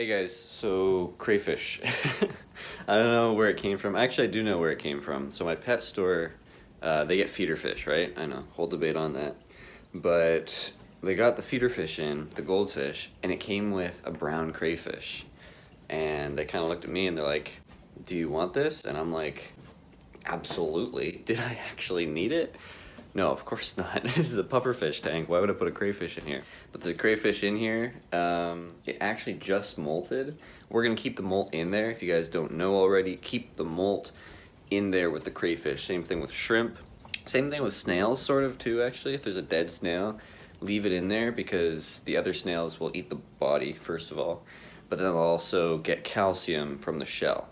Hey guys, so crayfish. I don't know where it came from. Actually, I do know where it came from. So my pet store, they get feeder fish, right? I know, whole debate on that. But they got the feeder fish in, the goldfish, and it came with a brown crayfish. And they kind of looked at me and they're like, do you want this? And I'm like, absolutely. Did I actually need it? No, of course not. This is a pufferfish tank. Why would I put a crayfish in here? But the crayfish in here, it actually just molted. We're gonna keep the molt in there. If you guys don't know already, keep the molt in there with the crayfish. Same thing with shrimp. Same thing with snails, sort of, too, actually. If there's a dead snail, leave it in there because the other snails will eat the body, first of all. But then they'll also get calcium from the shell.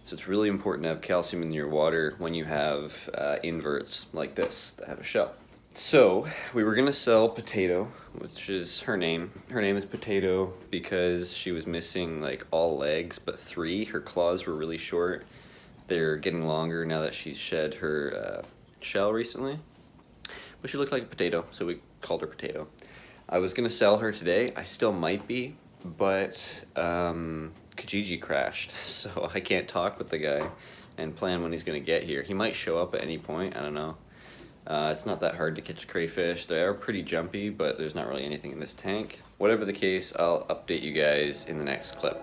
So it's really important to have calcium in your water when you have inverts like this that have a shell. So we were gonna sell Potato, which is her name. Her name is Potato because she was missing like all legs but 3. Her claws were really short. They're getting longer now that she's shed her shell recently. But she looked like a potato, so we called her Potato. I was gonna sell her today. I still might be, but Kijiji crashed, so I can't talk with the guy and plan when he's gonna get here. He might show up at any point, I don't know. It's not that hard to catch crayfish. They are pretty jumpy, but there's not really anything in this tank. Whatever the case, I'll update you guys in the next clip.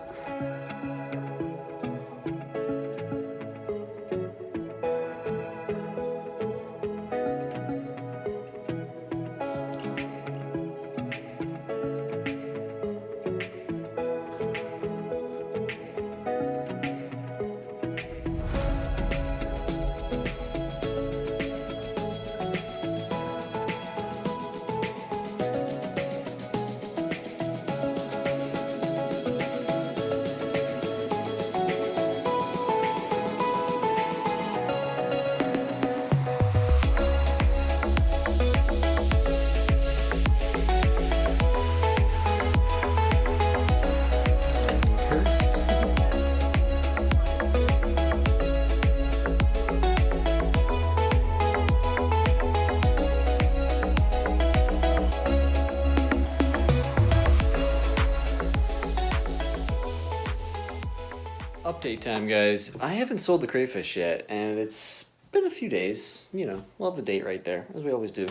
Update time, guys. I haven't sold the crayfish yet, and it's been a few days. You know, we'll have the date right there, as we always do.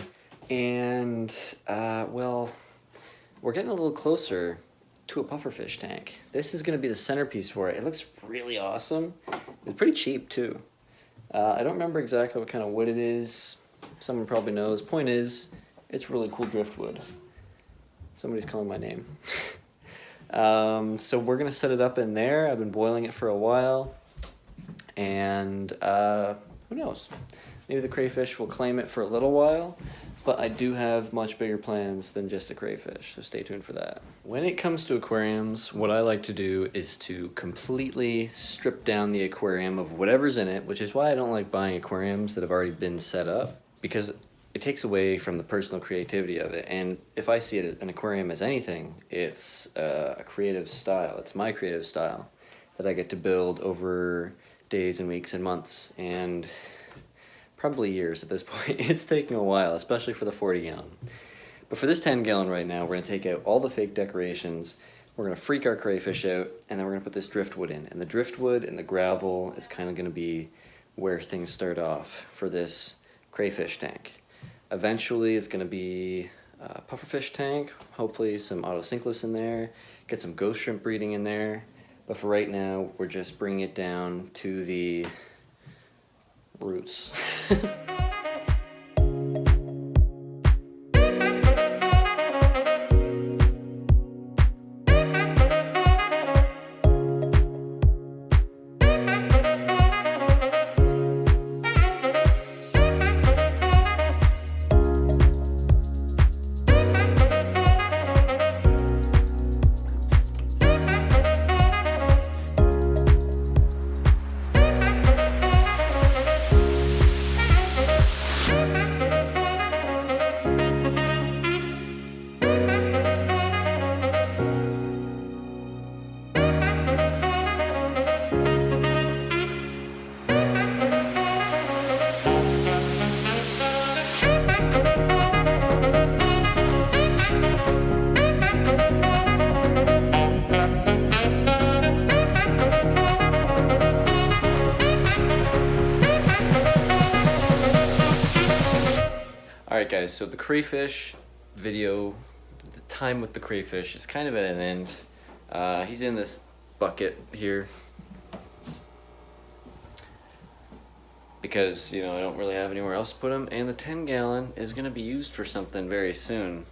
And, well, we're getting a little closer to a pufferfish tank. This is going to be the centerpiece for it. It looks really awesome. It's pretty cheap, too. I don't remember exactly what kind of wood it is. Someone probably knows. Point is, it's really cool driftwood. Somebody's calling my name. So we're gonna set it up in there. I've been boiling it for a while, and who knows? Maybe the crayfish will claim it for a little while, but I do have much bigger plans than just a crayfish, so stay tuned for that. When it comes to aquariums, what I like to do is to completely strip down the aquarium of whatever's in it, which is why I don't like buying aquariums that have already been set up, because it takes away from the personal creativity of it. And if I see an aquarium as anything, it's a creative style. It's my creative style that I get to build over days and weeks and months and probably years at this point. It's taking a while, especially for the 40-gallon. But for this 10-gallon right now, we're gonna take out all the fake decorations, we're gonna freak our crayfish out, and then we're gonna put this driftwood in. And the driftwood and the gravel is kind of gonna be where things start off for this crayfish tank. Eventually, it's going to be a pufferfish tank, hopefully some autocinklus in there, get some ghost shrimp breeding in there. But for right now, we're just bringing it down to the roots. guys, so the crayfish video, the time with the crayfish is kind of at an end. He's in this bucket here because, you know, I don't really have anywhere else to put him, and the 10-gallon is going to be used for something very soon.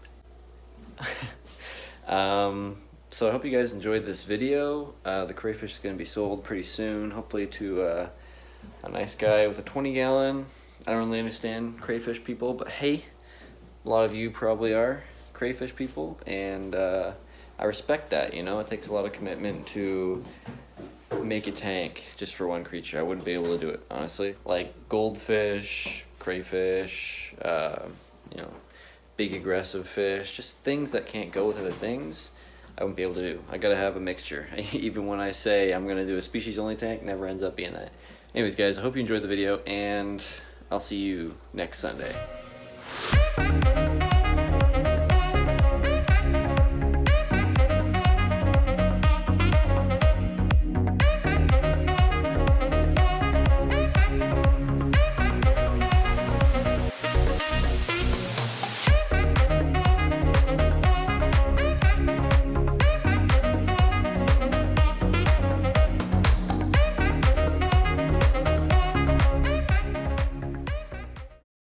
So I hope you guys enjoyed this video. The crayfish is going to be sold pretty soon, hopefully to a nice guy with a 20-gallon. I don't really understand crayfish people, but hey, a lot of you probably are crayfish people, and I respect that. You know, it takes a lot of commitment to make a tank just for one creature. I wouldn't be able to do it, honestly. Like goldfish, crayfish, you know, big aggressive fish, just things that can't go with other things, I wouldn't be able to do. I gotta have a mixture. Even when I say I'm gonna do a species only tank, never ends up being that. Anyways guys, I hope you enjoyed the video, and I'll see you next Sunday.